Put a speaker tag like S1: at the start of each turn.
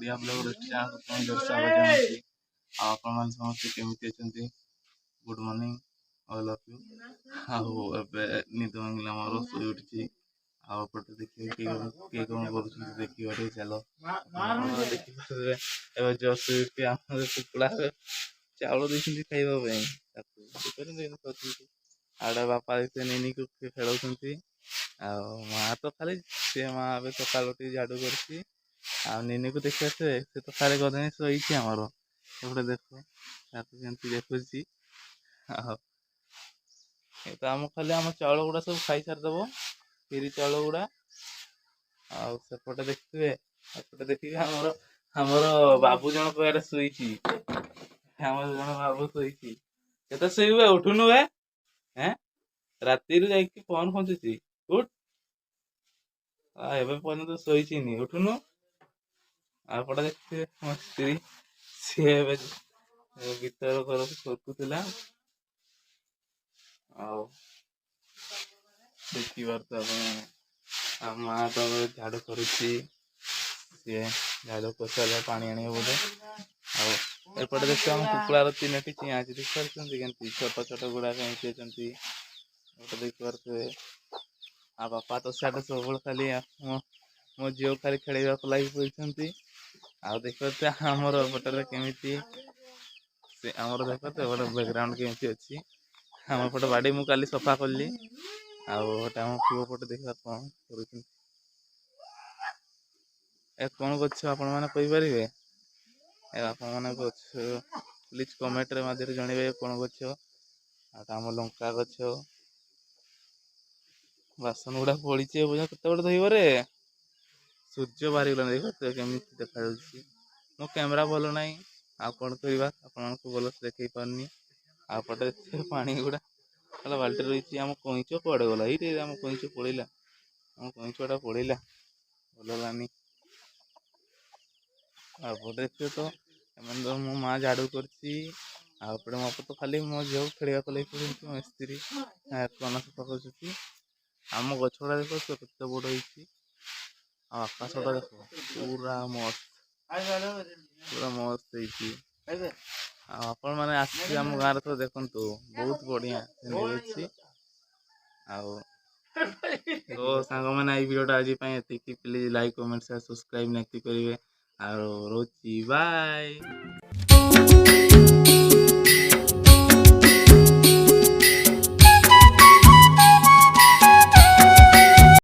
S1: Odia blog restaurant पुणी स्वागत जनाऊँगी आपण समस्ते केमती अच्छा good morning all of you निद भांगिला मोर शोई उठी आपटे देखिए किए कौन कर देखिए चलो देखिए जस्ट उठी आम कुकुड़ा चाउल देखते खाइबा आड़े बापा देखते निनी को खेल माँ तो खाली सी माँ ए सकाल उठी झाड़ू कर निनी को देखिए से तो खाली गधे शोची आमर एपटे देख देखुची तो आम खाली आम चाउल गुड़ा सब खाई सारिदब फिरी चाउल गुड़ा आउटे देखिए एपटे देखिए आमर बाबू जन पे शोची जन बाबू शोची केते शोबे उठुनु वे हैं राति फोन खोजुची उठ एवं पर्यटन शोची उठुनु आपटे देखिए मो स्त्री सी भीतर घर सरकुला माँ तो झाड़ू करुच्ची सी झाड़ू कर सारे पानी आने बोले आउटे देखिए आम कुकुड़ार 3टी चिआ अच्छी देख पार्टी छोट छोट गुड़ा कहीं देख पारे आ बापा तो साढ़े सब खाली मो झील खाली खेलवा को लगी पड़ती आ देख पारे आमर पटे केमी आमर देख पारे गोटे बैकग्राउंड केमी अच्छी आम पटे बाड़ी मु काली सफा कली आम पुओ पटे देखा कौन कर कौन गच आपण मैंने कहींपारे आपण मैंने प्लीज कमेंट मध्य जनइबे कौन गच आम लंका गच बासन गुड़ा पड़ी केते बड़े धोबे सूर्य बाहरी गला देखते केमी देखा मो कैमेरा भल ना आ कौन करवा आप भल से देख पारनी आपटे पानी गुड़ा बाल्टी रही आम कईच कड़े गला ये आम कईच पड़ेगा आम कईचटा पड़ेगा भल लानी आपटे देखिए तो मो माँ झाड़ू करपटे मो तो खाली मो झील खेल लगे पड़ी मो स्त्री कना सफा कर आम गछड़ा देख केते बड़ आकाशटा देख पूरा मस्त पूरा मस्त आपण मैंने आम गाँव तो देखु बहुत बढ़िया तो सांग मैंने वीडियोटा आज please like comment share subscribe नहीं करेंगे रोची बाय।